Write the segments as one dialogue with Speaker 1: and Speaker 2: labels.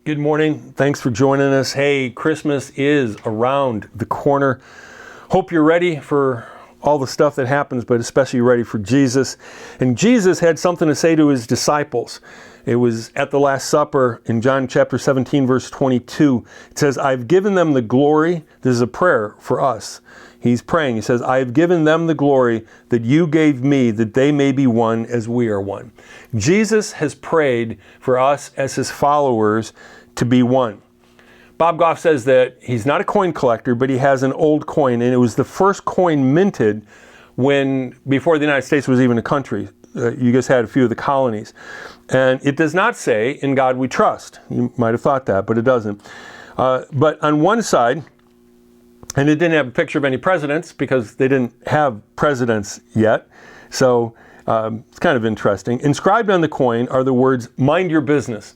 Speaker 1: Good morning. Thanks for joining us. Hey, Christmas is around the corner. Hope you're ready for all the stuff that happens, but especially ready for Jesus. And Jesus had something to say to his disciples. It was at the Last Supper in John chapter 17, verse 22. It says, I've given them the glory. This is a prayer for us. He's praying. He says, I have given them the glory that you gave me, that they may be one as we are one. Jesus has prayed for us as his followers to be one. Bob Goff says that he's not a coin collector, but he has an old coin, and it was the first coin minted before the United States was even a country. You just had a few of the colonies. And it does not say, in God we trust. You might have thought that, but it doesn't. But on one side, and it didn't have a picture of any presidents because they didn't have presidents yet. So it's kind of interesting. Inscribed on the coin are the words, mind your business.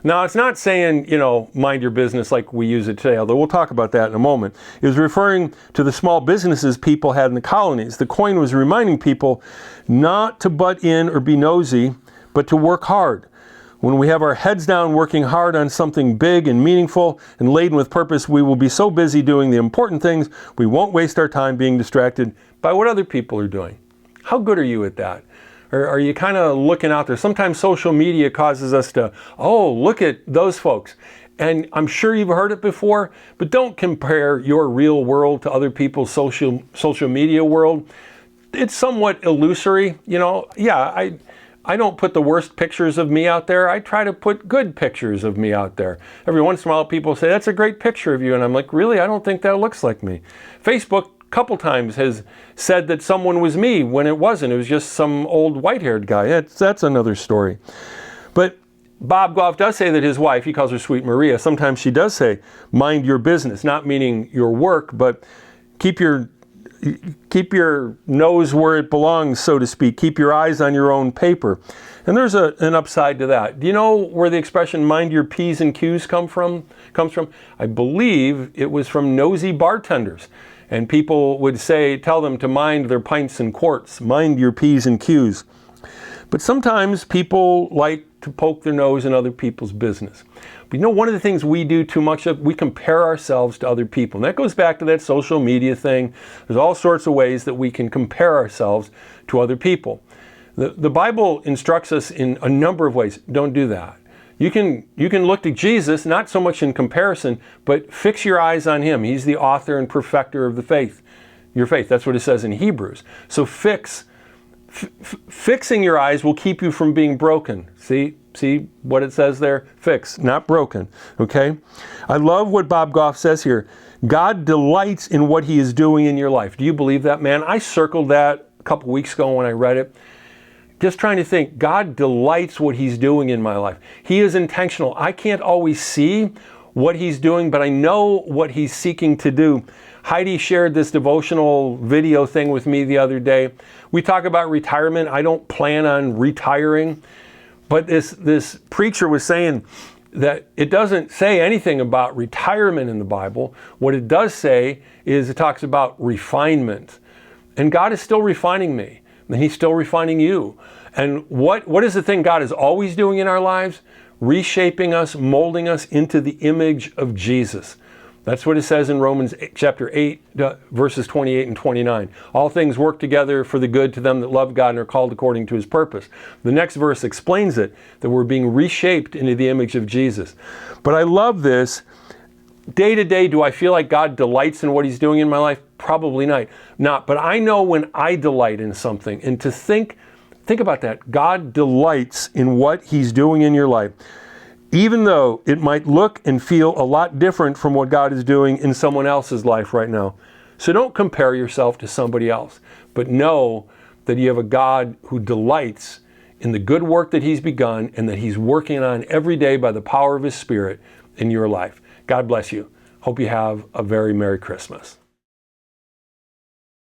Speaker 1: Now, it's not saying, mind your business like we use it today, although we'll talk about that in a moment. It was referring to the small businesses people had in the colonies. The coin was reminding people not to butt in or be nosy, but to work hard. When we have our heads down working hard on something big and meaningful and laden with purpose, we will be so busy doing the important things, we won't waste our time being distracted by what other people are doing. How good are you at that? Or are you kind of looking out there? Sometimes social media causes us to, look at those folks. And I'm sure you've heard it before, but don't compare your real world to other people's social media world. It's somewhat illusory. I don't put the worst pictures of me out there. I try to put good pictures of me out there. Every once in a while people say, that's a great picture of you. And I'm like, really? I don't think that looks like me. Facebook couple times has said that someone was me when it wasn't. It was just some old white-haired guy. That's another story. But Bob Goff does say that his wife, he calls her Sweet Maria, sometimes she does say, mind your business, not meaning your work, but keep your nose where it belongs, so to speak. Keep your eyes on your own paper. And there's an upside to that. Do you know where the expression mind your P's and Q's comes from? I believe it was from nosy bartenders. And people would tell them to mind their pints and quarts, mind your P's and Q's. But sometimes people like to poke their nose in other people's business. But one of the things we do too much of, we compare ourselves to other people. And that goes back to that social media thing. There's all sorts of ways that we can compare ourselves to other people. The Bible instructs us in a number of ways. Don't do that. You can look to Jesus, not so much in comparison, but fix your eyes on him. He's the author and perfecter of your faith. That's what it says in Hebrews. So fixing your eyes will keep you from being broken. See what it says there? Fix, not broken. Okay? I love what Bob Goff says here. God delights in what he is doing in your life. Do you believe that, man? I circled that a couple weeks ago when I read it. Just trying to think, God delights what he's doing in my life. He is intentional. I can't always see what he's doing, but I know what he's seeking to do. Heidi shared this devotional video thing with me the other day. We talk about retirement. I don't plan on retiring, but this preacher was saying that it doesn't say anything about retirement in the Bible. What it does say is it talks about refinement. And God is still refining me. And he's still refining you. And what is the thing God is always doing in our lives? Reshaping us, molding us into the image of Jesus. That's what it says in Romans chapter 8, verses 28 and 29. All things work together for the good to them that love God and are called according to his purpose. The next verse explains it, that we're being reshaped into the image of Jesus. But I love this. Day to day, do I feel like God delights in what he's doing in my life? Probably not. But I know when I delight in something, and to think about that. God delights in what he's doing in your life, even though it might look and feel a lot different from what God is doing in someone else's life right now. So don't compare yourself to somebody else, but know that you have a God who delights in the good work that he's begun and that he's working on every day by the power of his Spirit in your life. God bless you. Hope you have a very Merry Christmas.